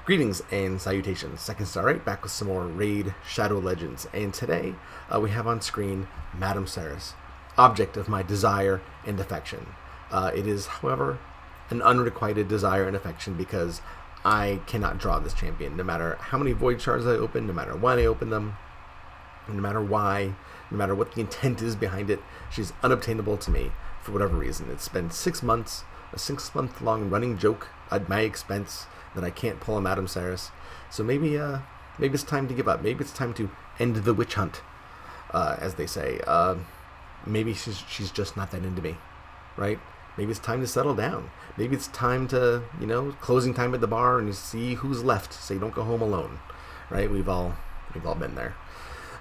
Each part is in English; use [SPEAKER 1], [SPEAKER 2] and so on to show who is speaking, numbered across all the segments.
[SPEAKER 1] Greetings and salutations. Second Star right back with some more Raid Shadow Legends, and today we have on screen Madame Serris, object of my desire and affection. It is, however, an unrequited desire and affection because I cannot draw this champion, no matter how many void shards I open, no matter when I open them, no matter why, no matter what the intent is behind it. She's unobtainable to me for whatever reason. It's been 6 months, a 6-month long running joke at my expense that I can't pull a Madame Serris. So maybe it's time to give up. Maybe it's time to end the witch hunt, as they say. Maybe she's just not that into me, right? Maybe it's time to settle down. Maybe it's time to, closing time at the bar and you see who's left so you don't go home alone, right? We've all been there.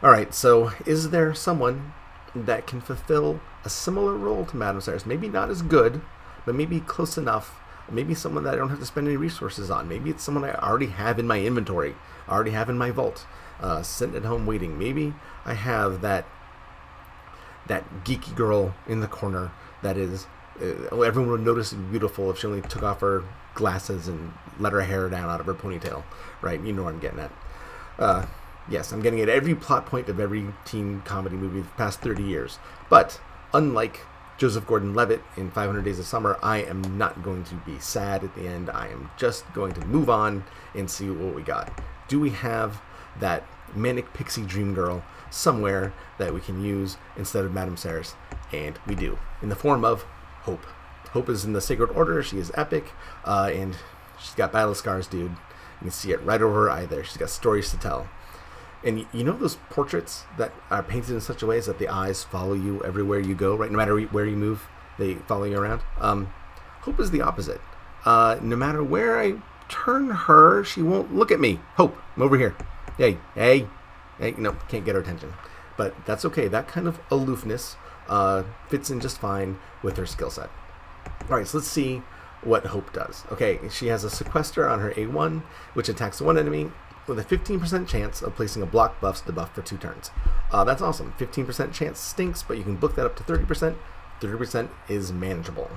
[SPEAKER 1] All right, so is there someone that can fulfill a similar role to Madame Serris? Maybe not as good, but maybe close enough. Maybe someone that I don't have to spend any resources on. Maybe it's someone I already have in my inventory, already have in my vault, sitting at home waiting. Maybe I have that geeky girl in the corner that is, everyone would notice it beautiful if she only took off her glasses and let her hair down out of her ponytail, right? You know what I'm getting at. Yes, I'm getting at every plot point of every teen comedy movie of the past 30 years. But unlike Joseph Gordon-Levitt in 500 Days of Summer, I am not going to be sad at the end. I am just going to move on and see what we got. Do we have that manic pixie dream girl somewhere that we can use instead of Madame Serris? And we do, in the form of Hope. Hope is in the Sacred Order. She is epic, and she's got battle scars, dude. You can see it right over her eye there. She's got stories to tell. And you know those portraits that are painted in such a way that the eyes follow you everywhere you go, right? No matter where you move, they follow you around. Hope is the opposite. No matter where I turn her, she won't look at me. Hope, I'm over here. Hey, can't get her attention. But that's okay. That kind of aloofness fits in just fine with her skill set. All right, so let's see what Hope does. Okay, she has a Sequester on her A1, which attacks one enemy with a 15% chance of placing a block buffs debuff for 2 turns. That's awesome. 15% chance stinks, but you can book that up to 30%. 30% is manageable.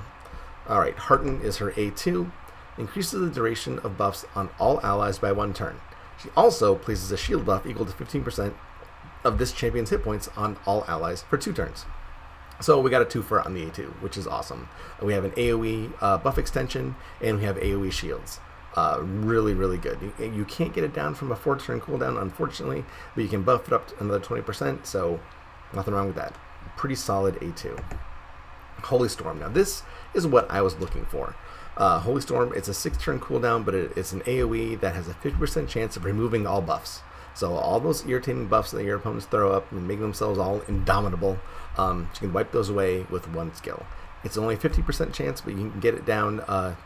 [SPEAKER 1] All right, Hearten is her A2. Increases the duration of buffs on all allies by 1 turn. She also places a shield buff equal to 15% of this champion's hit points on all allies for 2 turns. So we got a 2-for on the A2, which is awesome. We have an AoE buff extension, and we have AoE shields. Really, really good. You can't get it down from a 4-turn cooldown, unfortunately, but you can buff it up to another 20%, so nothing wrong with that. Pretty solid A2. Holy Storm. Now, this is what I was looking for. Holy Storm, it's a 6-turn cooldown, but it's an AoE that has a 50% chance of removing all buffs. So all those irritating buffs that your opponents throw up and make themselves all indomitable, you can wipe those away with 1 skill. It's only a 50% chance, but you can get it down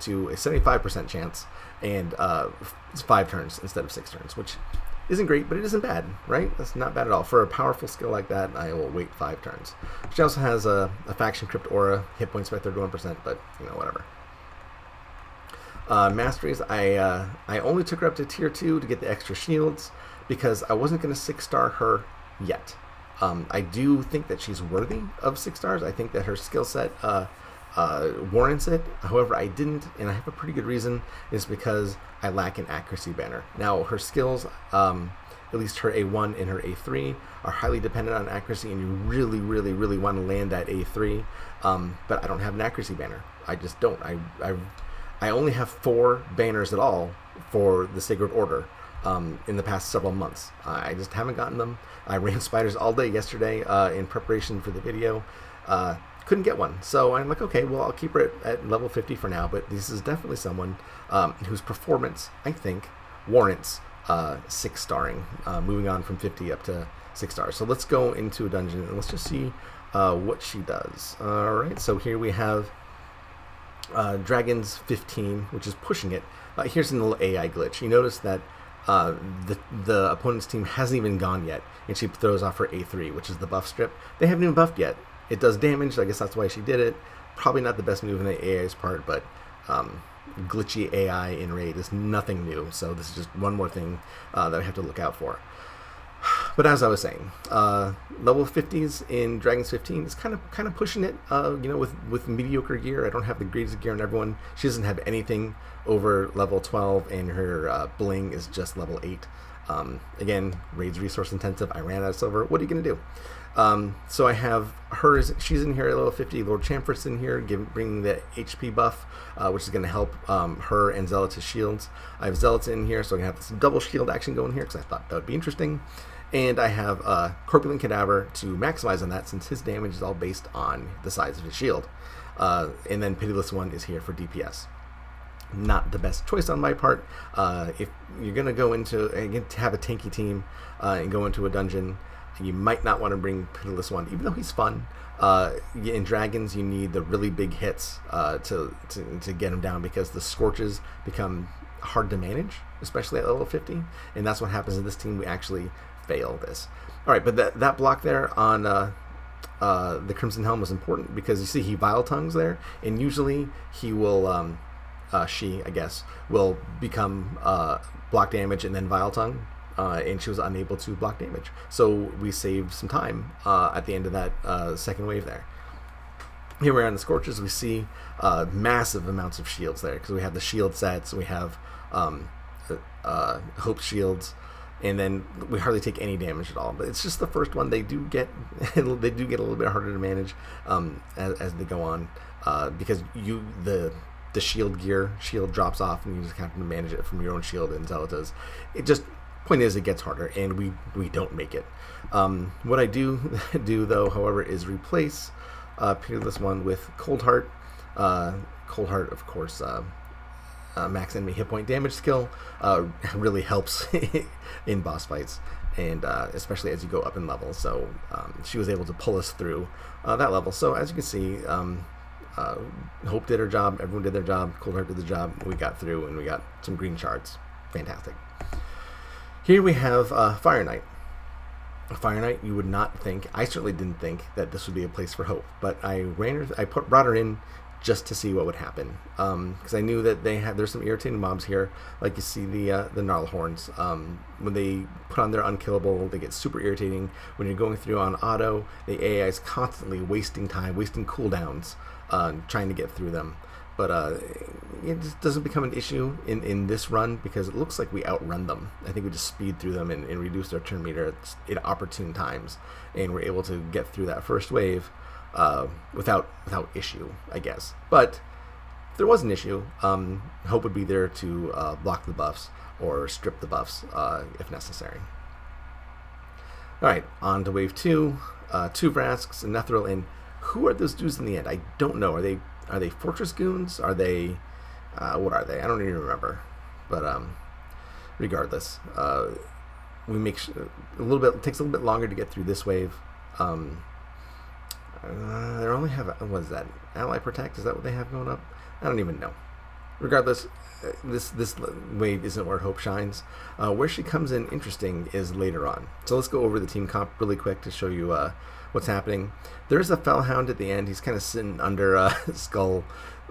[SPEAKER 1] to a 75% chance, and it's 5 turns instead of 6 turns, which isn't great, but it isn't bad, right? That's not bad at all. For a powerful skill like that, I will wait 5 turns. She also has a Faction Crypt Aura, hit points by 31%, but, whatever. Masteries, I only took her up to tier 2 to get the extra shields, because I wasn't going to 6-star her yet. I do think that she's worthy of 6 stars. I think that her skill set warrants it. However, I didn't, and I have a pretty good reason, is because I lack an accuracy banner. Now, her skills, at least her A1 and her A3, are highly dependent on accuracy, and you really, really, really want to land that A3, but I don't have an accuracy banner. I just don't. I only have 4 banners at all for the Sacred Order. In the past several months. I just haven't gotten them. I ran spiders all day yesterday in preparation for the video. Couldn't get one. So I'm like, okay, well, I'll keep her at level 50 for now, but this is definitely someone whose performance, I think, warrants 6-starring, moving on from 50 up to 6 stars. So let's go into a dungeon and let's just see what she does. All right, so here we have Dragons 15, which is pushing it. Here's a little AI glitch. You notice that the opponent's team hasn't even gone yet, and she throws off her A3, which is the buff strip. They haven't even buffed yet. It does damage, I guess that's why she did it. Probably not the best move in the AI's part, but glitchy AI in Raid is nothing new, so this is just one more thing that I have to look out for. But as I was saying, level 50s in Dragons 15 is kind of pushing it. With mediocre gear. I don't have the greatest gear on everyone. She doesn't have anything over level 12, and her bling is just level 8. Again, raids resource intensive. I ran out of silver. What are you gonna do? So I have hers. She's in here at level 50. Lord Chamfer's in here, bringing the HP buff, which is going to help her and Zealot's shields. I have Zealots in here, so I can have some double shield action going here because I thought that would be interesting. And I have Corpulent Cadaver to maximize on that, since his damage is all based on the size of his shield. And then Pitiless One is here for DPS. Not the best choice on my part. If you're going to go into to have a tanky team and go into a dungeon, you might not want to bring Pitiless One, even though he's fun. In Dragons, you need the really big hits to get him down, because the Scorches become hard to manage, especially at level 50. And that's what happens in this team. We actually fail this. All right, but that block there on the Crimson Helm was important, because you see he Vile Tongues there, and usually he will, she, I guess, will become block damage and then Vile Tongue. And she was unable to block damage. So we saved some time at the end of that second wave there. Here we are on the Scorches. We see massive amounts of shields there, because we have the shield sets, we have Hope shields, and then we hardly take any damage at all. But it's just the first one. They do get a little bit harder to manage as they go on, because the shield drops off, and you just have to manage it from your own shield and Zealotas. Point is, it gets harder, and we don't make it. What I do though, however, is replace Pitiless One with Cold Heart. Cold Heart, of course, max enemy hit point damage skill, really helps in boss fights, and especially as you go up in level. So she was able to pull us through that level. So as you can see, Hope did her job, everyone did their job, Cold Heart did the job, we got through, and we got some green shards. Fantastic. Here we have Fire Knight. Fire Knight, you would not think, I certainly didn't think that this would be a place for Hope, but I brought her in just to see what would happen, because I knew that there's some irritating mobs here, like you see the Gnarlhorns. When they put on their unkillable, they get super irritating. When you're going through on auto, the AI is constantly wasting time, wasting cooldowns, trying to get through them. But it just doesn't become an issue in this run, because it looks like we outrun them. I think we just speed through them and reduce their turn meter at opportune times, and we're able to get through that first wave without issue, I guess. But if there was an issue, Hope would be there to block the buffs or strip the buffs if necessary. All right, on to wave 2. 2 Vrasks, and Nethril, and who are those dudes in the end? I don't know. Are they Fortress Goons? Are they what are they? I don't even remember. But regardless, we make it takes a little bit longer to get through this wave. They only have, what is that? Ally Protect? Is that what they have going up? I don't even know. Regardless, this wave isn't where Hope shines. Where she comes in interesting is later on. So let's go over the team comp really quick to show you what's happening. There's a Fellhound at the end. He's kind of sitting under Skull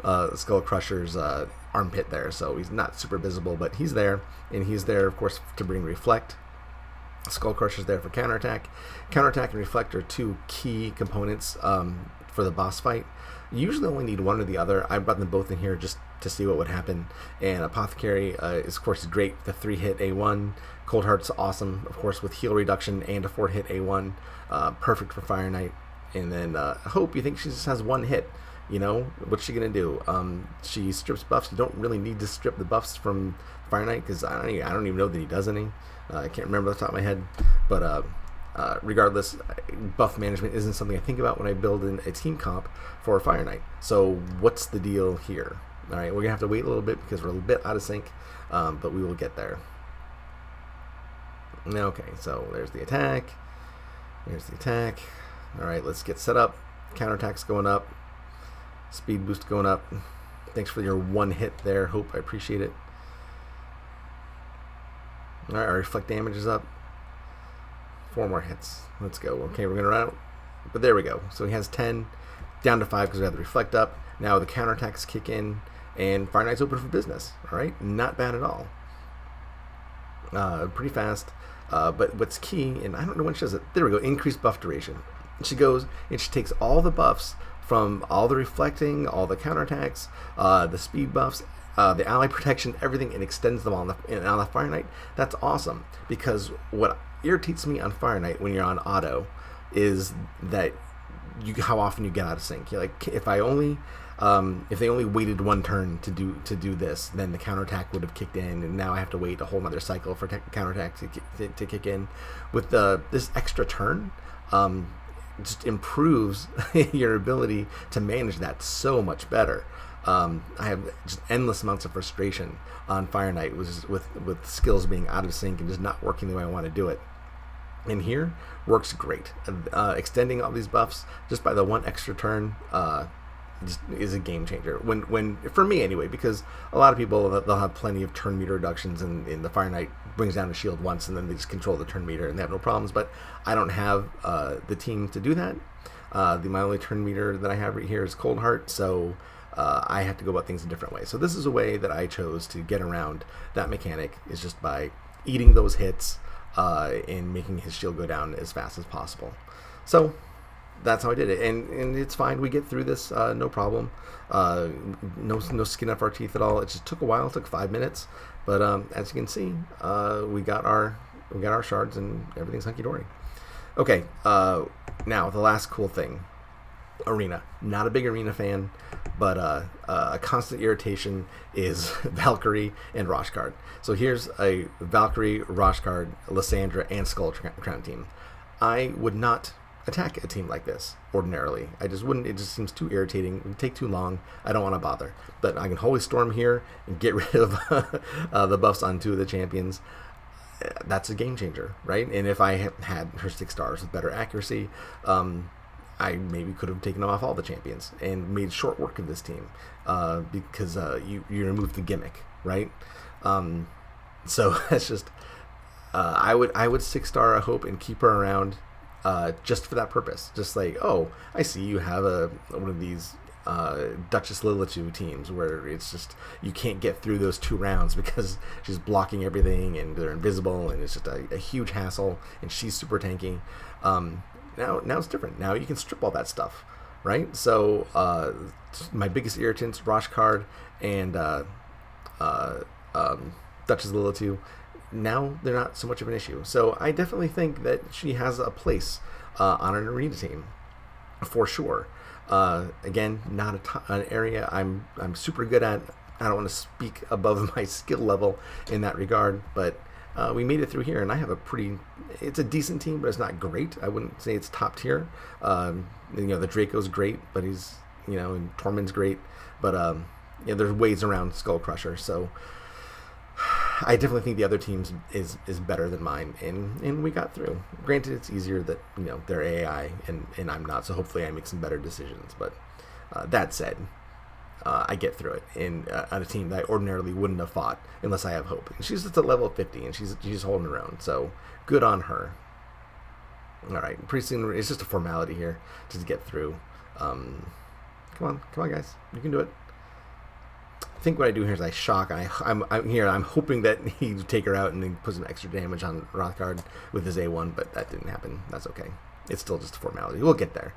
[SPEAKER 1] Crusher's armpit there, so he's not super visible, but he's there, and he's there, of course, to bring Reflect. Skull Crusher's there for counterattack. Counterattack and Reflect are 2 key components for the boss fight. You usually only need one or the other. I brought them both in here just to see what would happen. And Apothecary is, of course, great. The 3-hit A1. Cold Heart's awesome, of course, with heal reduction and a 4-hit A1. Perfect for Fire Knight. And then Hope, you think she just has 1 hit. You know, what's she going to do? She strips buffs. You don't really need to strip the buffs from Fire Knight, because I don't even know that he does any. I can't remember off the top of my head. But regardless, buff management isn't something I think about when I build in a team comp for Fire Knight. So what's the deal here? All right, we're going to have to wait a little bit because we're a little bit out of sync, but we will get there. Okay, so there's the attack. There's the attack. All right, let's get set up. Counterattack's going up. Speed boost going up. Thanks for your 1 hit there, Hope. I appreciate it. All right, our reflect damage is up. 4 more hits. Let's go. Okay, we're going to run out. But there we go. So he has 10, down to 5 because we have the reflect up. Now the counterattacks kick in, and Fire Knight's open for business. All right, not bad at all. pretty fast. But what's key, and I don't know when she does it. There we go. Increased buff duration. She goes and she takes all the buffs from all the reflecting, all the counterattacks, the speed buffs, the ally protection, everything, and extends them on the Fire Knight. That's awesome, because what irritates me on Fire Knight when you're on auto is that how often you get out of sync. You're like, if they only waited one turn to do this, then the counterattack would have kicked in, and now I have to wait a whole other cycle for counterattack to kick in. With this extra turn, just improves your ability to manage that so much better. I have just endless amounts of frustration on Fire Knight with skills being out of sync and just not working the way I want to do it. And here works great. Extending all these buffs just by the one extra turn just is a game changer. When for me anyway, because a lot of people, they'll have plenty of turn meter reductions, and the Fire Knight brings down a shield once and then they just control the turn meter and they have no problems. But I don't have the team to do that. My only turn meter that I have right here is Cold Heart, so I have to go about things a different way. So this is a way that I chose to get around that mechanic, is just by eating those hits and making his shield go down as fast as possible. So that's how I did it, and it's fine. We get through this no problem. No skin off our teeth at all. It just took a while. It took 5 minutes, but as you can see, we got our shards and everything's hunky dory. Okay, now the last cool thing. Arena. Not a big arena fan, but a constant irritation is Valkyrie and Roshkard. So here's a Valkyrie, Roshkard, Lysandra, and Skull Crown team. I would not attack a team like this ordinarily. I just wouldn't. It just seems too irritating. It would take too long. I don't want to bother. But I can Holy Storm here and get rid of the buffs on 2 of the champions. That's a game changer, right? And if I had her 6 stars with better accuracy, I maybe could have taken off all the champions and made short work of this team, because you remove the gimmick, right? So that's just I would 6-star a Hope and keep her around just for that purpose. Just like, oh, I see you have one of these Duchess Lilitu teams where it's just you can't get through those 2 rounds because she's blocking everything and they're invisible and it's just a huge hassle, and she's super tanky. Now it's different. Now you can strip all that stuff, right? So my biggest irritants, Roshkard and Duchess Lilitu, now they're not so much of an issue. So I definitely think that she has a place on an arena team for sure. Again, not an area I'm super good at. I don't want to speak above my skill level in that regard, but we made it through here, and I have it's a decent team, but it's not great. I wouldn't say it's top tier. The Draco's great, but he's, and Tormund's great, but there's ways around Skull Crusher. So I definitely think the other teams is better than mine, and we got through. Granted, it's easier that they're AI and I'm not, so hopefully I make some better decisions. But that said, I get through it on a team that I ordinarily wouldn't have fought unless I have Hope. And she's just at level 50, and she's holding her own, so good on her. All right, pretty soon it's just a formality here just to get through. Come on, guys, you can do it. I think what I do here is I shock. I'm hoping that he'd take her out and then put some extra damage on Rothgard with his A1, but that didn't happen. That's okay. It's still just a formality. We'll get there.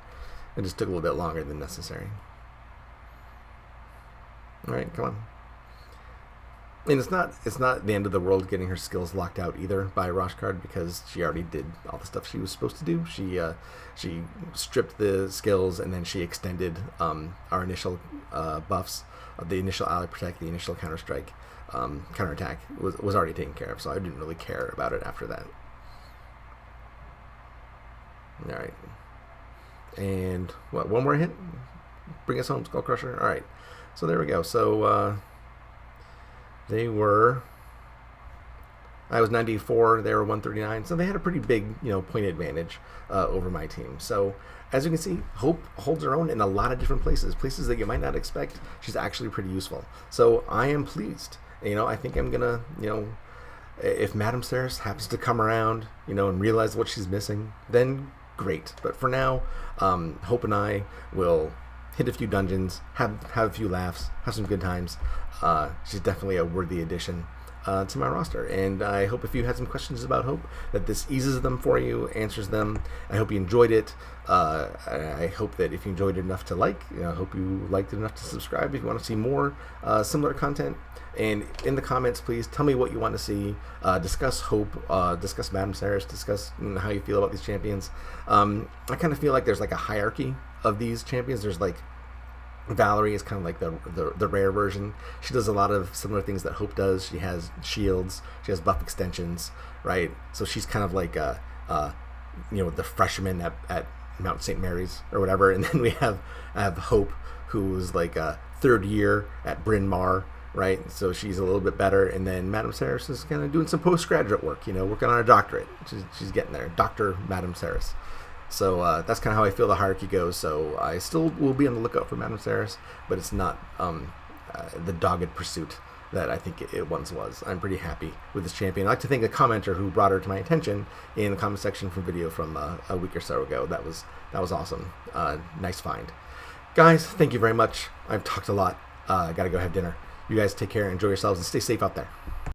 [SPEAKER 1] It just took a little bit longer than necessary. All right, come on. And it's not the end of the world getting her skills locked out either by Roshkard, because she already did all the stuff she was supposed to do. She stripped the skills, and then she extended our initial buffs. The initial ally protect, the initial counterattack was already taken care of, so I didn't really care about it after that. All right, and one more hit, bring us home, Skull Crusher. All right, so there we go. So I was 94, they were 139, so they had a pretty big point advantage over my team. So as you can see, Hope holds her own in a lot of different places that you might not expect. She's actually pretty useful. So I am pleased. I think I'm gonna, if Madame Serris happens to come around, and realize what she's missing, then great. But for now, Hope and I will hit a few dungeons, have a few laughs, have some good times. She's definitely a worthy addition to my roster. And I hope if you had some questions about Hope, that this eases them for you, answers them. I hope you enjoyed it. I hope that if you enjoyed it enough to like, I hope you liked it enough to subscribe if you want to see more similar content. And in the comments, please tell me what you want to see. Discuss Hope, discuss Madame Serris, discuss how you feel about these champions. I kind of feel like there's like a hierarchy of these champions. There's like Valerie is kind of like the rare version. She does a lot of similar things that Hope does. She has shields. She has buff extensions, right? So she's kind of like the freshman at Mount St. Mary's or whatever. And then I have Hope, who's like a third year at Bryn Mawr, right? So she's a little bit better. And then Madame Serris is kind of doing some postgraduate work, working on a doctorate. She's getting there. Dr. Madame Serris. So that's kind of how I feel the hierarchy goes. So I still will be on the lookout for Madame Serris, but it's not the dogged pursuit that I think it once was. I'm pretty happy with this champion. I'd like to thank a commenter who brought her to my attention in the comment section from video from a week or so ago. That was awesome. Nice find. Guys, thank you very much. I've talked a lot. I got to go have dinner. You guys take care, enjoy yourselves, and stay safe out there.